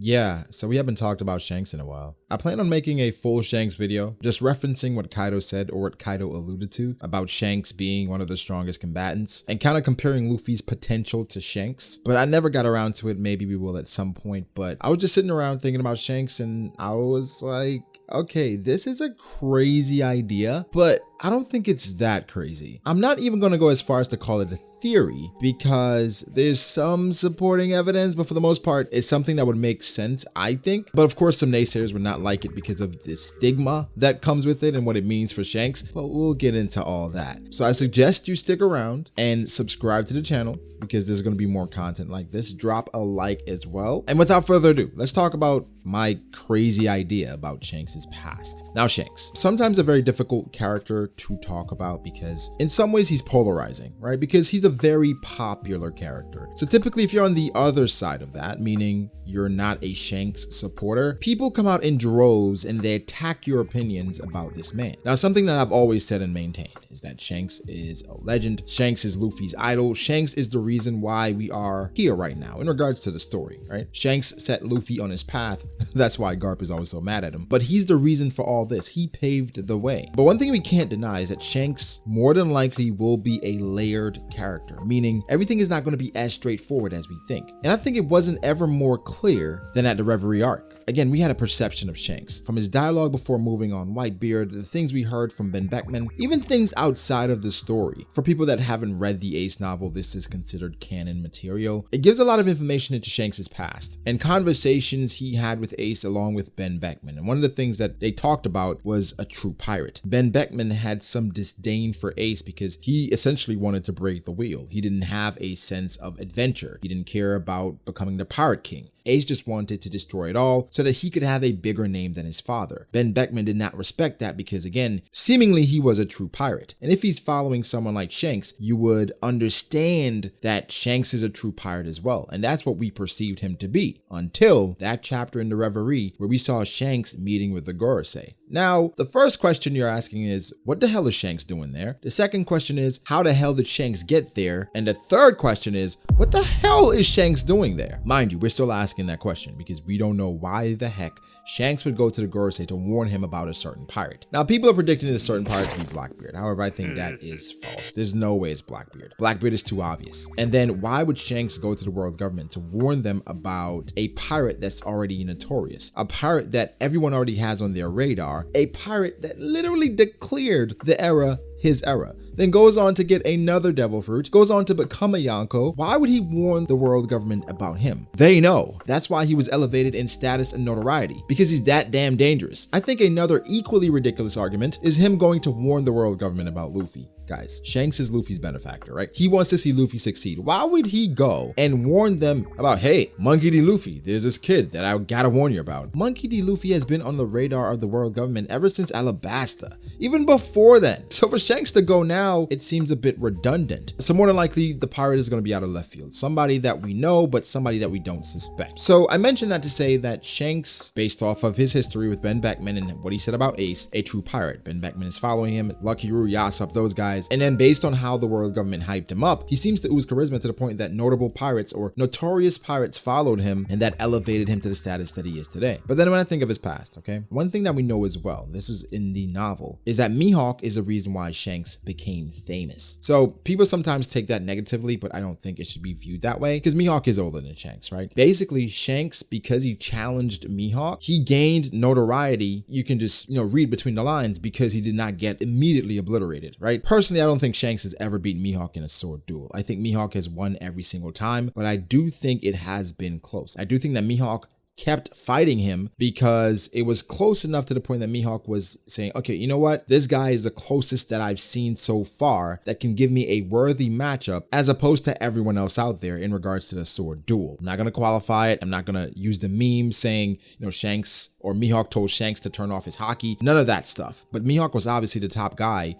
Yeah, so we haven't talked about Shanks in a while. I plan on making a full Shanks video, just referencing what Kaido said or what Kaido alluded to about Shanks being one of the strongest combatants and kind of comparing Luffy's potential to Shanks. But I never got around to it. Maybe we will at some point. But I was just sitting around thinking about Shanks and I was like, okay, this is a crazy idea, but I don't think it's that crazy. I'm not even going to go as far as to call it a theory because there's some supporting evidence, but for the most part, it's something that would make sense, I think. But of course, some naysayers would not like it because of the stigma that comes with it and what it means for Shanks, but we'll get into all that. So I suggest you stick around and subscribe to the channel because there's going to be more content like this. Drop a like as well. And without further ado, let's talk about my crazy idea about Shanks' past. Now, Shanks, sometimes a very difficult character to talk about because in some ways he's polarizing, right? Because he's a very popular character. So typically if you're on the other side of that, meaning you're not a Shanks supporter, people come out in droves and they attack your opinions about this man. Now, something that I've always said and maintained is that Shanks is a legend. Shanks is Luffy's idol. Shanks is the reason why we are here right now in regards to the story, right? Shanks set Luffy on his path. That's why Garp is always so mad at him. But he's the reason for all this. He paved the way. But one thing we can't deny is that Shanks more than likely will be a layered character, meaning everything is not going to be as straightforward as we think. And I think it wasn't ever more clear than at the Reverie arc. Again, we had a perception of Shanks from his dialogue before moving on Whitebeard, the things we heard from Ben Beckman, even things outside of the story. For people that haven't read the Ace novel, this is considered canon material. It gives a lot of information into Shanks' past and conversations he had with Ace along with Ben Beckman. And one of the things that they talked about was a true pirate. Ben Beckman had some disdain for Ace because he essentially wanted to break the wheel. He didn't have a sense of adventure. He didn't care about becoming the Pirate King. Ace just wanted to destroy it all so that he could have a bigger name than his father. Ben Beckman did not respect that because, again, seemingly he was a true pirate. And if he's following someone like Shanks, you would understand that Shanks is a true pirate as well. And that's what we perceived him to be until that chapter in the Reverie where we saw Shanks meeting with the Gorosei. Now, the first question you're asking is, what the hell is Shanks doing there? The second question is, how the hell did Shanks get there? And the third question is, what the hell is Shanks doing there? Mind you, we're still asking that question because we don't know why the heck Shanks would go to the Gorosei to warn him about a certain pirate. Now, people are predicting this certain pirate to be Blackbeard. However, I think that is false. There's no way it's Blackbeard. Blackbeard is too obvious. And then why would Shanks go to the world government to warn them about a pirate that's already notorious? A pirate that everyone already has on their radar. A pirate that literally declared the era his era, then goes on to get another devil fruit, goes on to become a Yonko. Why would he warn the world government about him? They know. That's why he was elevated in status and notoriety, because he's that damn dangerous. I think another equally ridiculous argument is him going to warn the world government about Luffy. Guys, Shanks is Luffy's benefactor, right? He wants to see Luffy succeed. Why would he go and warn them about, hey, Monkey D. Luffy, there's this kid that I gotta warn you about. Monkey D. Luffy has been on the radar of the world government ever since Alabasta, even before then. So for Shanks to go now, it seems a bit redundant. So more than likely, the pirate is gonna be out of left field. Somebody that we know, but somebody that we don't suspect. So I mentioned that to say that Shanks, based off of his history with Ben Beckman and what he said about Ace, a true pirate. Ben Beckman is following him, Lucky Roo, Yasop, those guys. And then based on how the world government hyped him up, he seems to ooze charisma to the point that notable pirates or notorious pirates followed him, and that elevated him to the status that he is today. But then when I think of his past, okay, one thing that we know as well, this is in the novel, is that Mihawk is the reason why Shanks became famous. So people sometimes take that negatively, but I don't think it should be viewed that way because Mihawk is older than Shanks, right? Basically, Shanks, because he challenged Mihawk, he gained notoriety. You can just, read between the lines because he did not get immediately obliterated, right? Personally, I don't think Shanks has ever beat Mihawk in a sword duel. I think Mihawk has won every single time, but I do think it has been close. I do think that Mihawk kept fighting him because it was close enough to the point that Mihawk was saying, okay, you know what? This guy is the closest that I've seen so far that can give me a worthy matchup as opposed to everyone else out there in regards to the sword duel. I'm not going to qualify it. I'm not going to use the meme saying, Shanks or Mihawk told Shanks to turn off his hockey. None of that stuff. But Mihawk was obviously the top guy,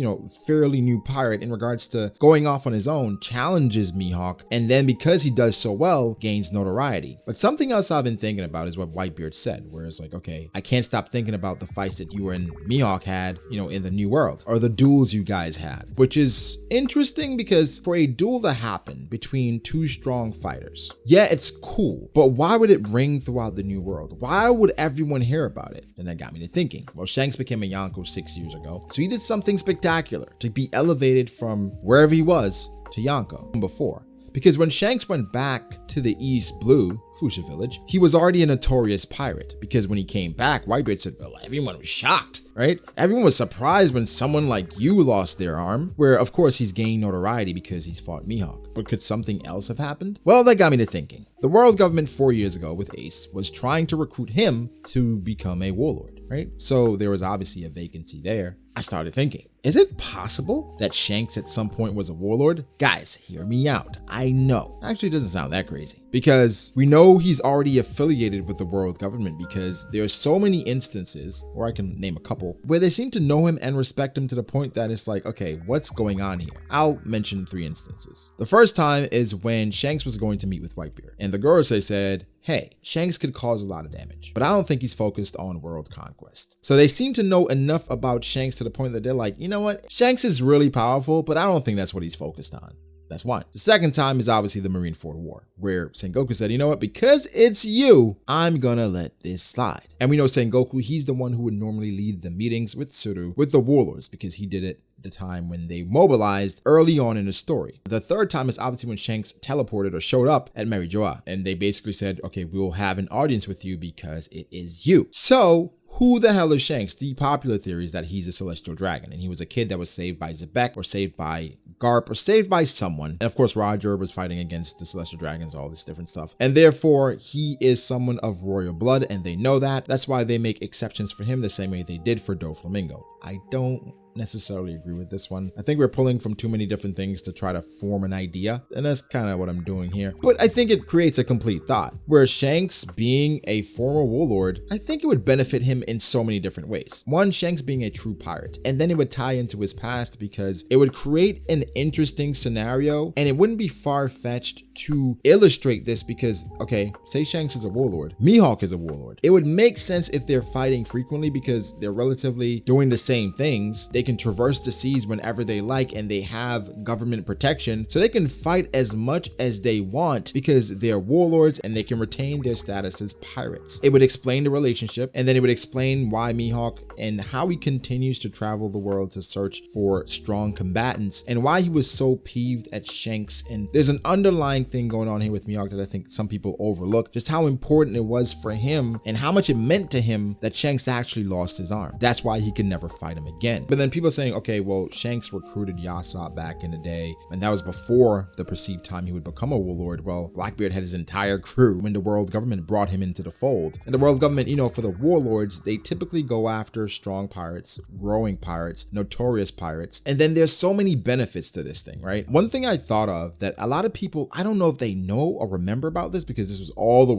fairly new pirate in regards to going off on his own, challenges Mihawk, and then because he does so well, gains notoriety. But something else I've been thinking about is what Whitebeard said, where it's like, okay, I can't stop thinking about the fights that you and Mihawk had, in the New World, or the duels you guys had, which is interesting because for a duel to happen between two strong fighters, yeah, it's cool, but why would it ring throughout the New World? Why would everyone hear about it? Then that got me to thinking, well, Shanks became a Yonko 6 years ago, so he did something spectacular to be elevated from wherever he was to Yonko before. Because when Shanks went back to the East Blue, Fuchsia Village, he was already a notorious pirate. Because when he came back, Whitebeard said, well, everyone was shocked, right? Everyone was surprised when someone like you lost their arm, where of course he's gained notoriety because he's fought Mihawk. But could something else have happened? Well, that got me to thinking. The world government 4 years ago with Ace was trying to recruit him to become a warlord, right? So there was obviously a vacancy there. I started thinking, is it possible that Shanks at some point was a warlord? Guys, hear me out. I know. Actually, it doesn't sound that crazy. Because we know he's already affiliated with the world government because there's so many instances, or I can name a couple, where they seem to know him and respect him to the point that it's like, okay, what's going on here? I'll mention 3 instances. The first time is when Shanks was going to meet with Whitebeard, and the Gorosei said, hey, Shanks could cause a lot of damage, but I don't think he's focused on world conquest. So they seem to know enough about Shanks to the point that they're like, you know what? Shanks is really powerful, but I don't think that's what he's focused on. That's one. The second time is obviously the Marineford War, where Sengoku said, you know what, because it's you, I'm gonna let this slide. And we know Sengoku, he's the one who would normally lead the meetings with Tsuru, with the warlords, because he did it the time when they mobilized early on in the story. The third time is obviously when Shanks teleported or showed up at Marijoa, and they basically said, okay, we'll have an audience with you because it is you. So who the hell is Shanks? The popular theory is that he's a celestial dragon, and he was a kid that was saved by Zebek, or saved by Garp, or saved by someone. And of course, Roger was fighting against the celestial dragons, all this different stuff. And therefore, he is someone of royal blood, and they know that. That's why they make exceptions for him the same way they did for Doflamingo. I don't necessarily agree with this one. I think we're pulling from too many different things to try to form an idea, and that's kind of what I'm doing here. But I think it creates a complete thought, where Shanks being a former warlord, I think it would benefit him in so many different ways. One, Shanks being a true pirate, and then it would tie into his past because it would create an interesting scenario, and it wouldn't be far-fetched to illustrate this because, okay, say Shanks is a warlord, Mihawk is a warlord. It would make sense if they're fighting frequently because they're relatively doing the same things. They can traverse the seas whenever they like, and they have government protection, so they can fight as much as they want because they're warlords and they can retain their status as pirates. It would explain the relationship, and then it would explain why Mihawk and how he continues to travel the world to search for strong combatants, and why he was so peeved at Shanks. And there's an underlying thing going on here with Mihawk that I think some people overlook, just how important it was for him and how much it meant to him that Shanks actually lost his arm. That's why he could never fight him again. But then people are saying, okay, well, Shanks recruited Yasopp back in the day, and that was before the perceived time he would become a warlord. Well, Blackbeard had his entire crew when the world government brought him into the fold. And the world government, for the warlords, they typically go after strong pirates, growing pirates, notorious pirates. And then there's so many benefits to this thing, right? One thing I thought of that a lot of people, I don't know if they know or remember about this, because this was all the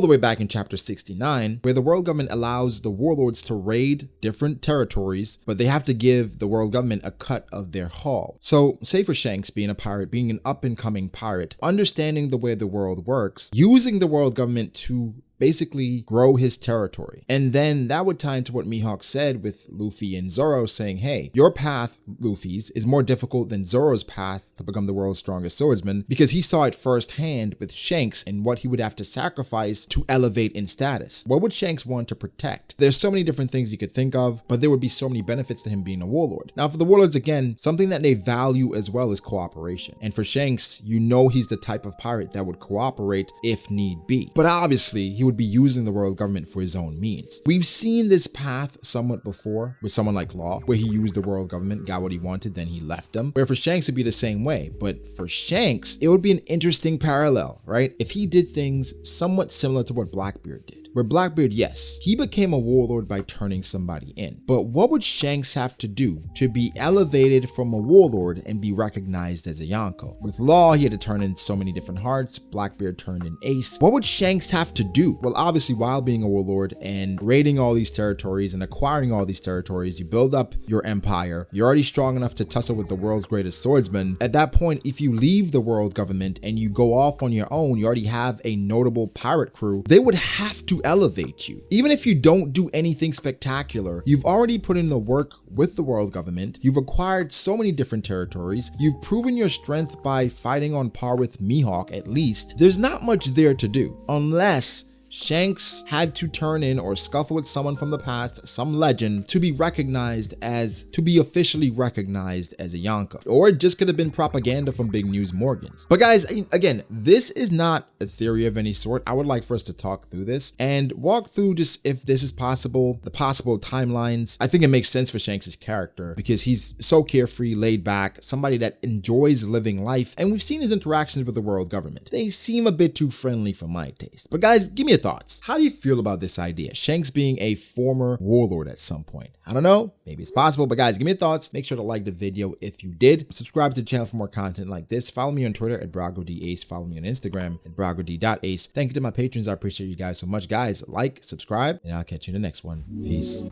way back in chapter 69, where the world government allows the warlords to raid different territories, but they have to give the world government a cut of their haul. So say for Shanks being a pirate, being an up and coming pirate, understanding the way the world works, using the world government to basically grow his territory. And then that would tie into what Mihawk said with Luffy and Zoro, saying, hey, your path, Luffy's, is more difficult than Zoro's path to become the world's strongest swordsman, because he saw it firsthand with Shanks and what he would have to sacrifice to elevate in status. What would Shanks want to protect? There's so many different things you could think of, but there would be so many benefits to him being a warlord. Now, for the warlords, again, something that they value as well is cooperation. And for Shanks, he's the type of pirate that would cooperate if need be. But obviously, he would be using the world government for his own means. We've seen this path somewhat before with someone like Law, where he used the world government, got what he wanted, then he left them. Where for Shanks, it'd be the same way. But for Shanks, it would be an interesting parallel, right? If he did things somewhat similar to what Blackbeard did. Where Blackbeard, yes, he became a warlord by turning somebody in. But what would Shanks have to do to be elevated from a warlord and be recognized as a Yonko? With Law, he had to turn in so many different hearts. Blackbeard turned in Ace. What would Shanks have to do do? Well, obviously, while being a warlord and raiding all these territories and acquiring all these territories, you build up your empire. You're already strong enough to tussle with the world's greatest swordsman. At that point, if you leave the world government and you go off on your own, you already have a notable pirate crew. They would have to elevate you. Even if you don't do anything spectacular, you've already put in the work with the world government. You've acquired so many different territories. You've proven your strength by fighting on par with Mihawk at least. There's not much there to do, unless Shanks had to turn in or scuffle with someone from the past, some legend, to be officially recognized as a Yonka. Or it just could have been propaganda from Big News Morgans. But guys, again, this is not a theory of any sort. I would like for us to talk through this and walk through just if this is possible, the possible timelines. I think it makes sense for Shanks' character because he's so carefree, laid back, somebody that enjoys living life. And we've seen his interactions with the world government. They seem a bit too friendly for my taste. But guys, give me a thoughts. How do you feel about this idea? Shanks being a former warlord at some point. I don't know. Maybe it's possible, but guys, give me your thoughts. Make sure to like the video if you did. Subscribe to the channel for more content like this. Follow me on Twitter at BravoGolDAce. Follow me on Instagram at BravoGolD.ace. Thank you to my patrons. I appreciate you guys so much. Guys, like, subscribe, and I'll catch you in the next one. Peace.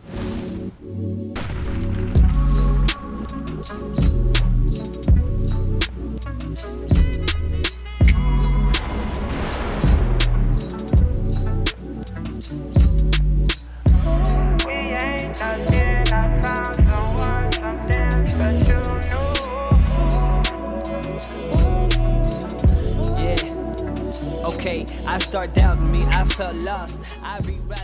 I start doubting me, I felt lost. I rewrite it.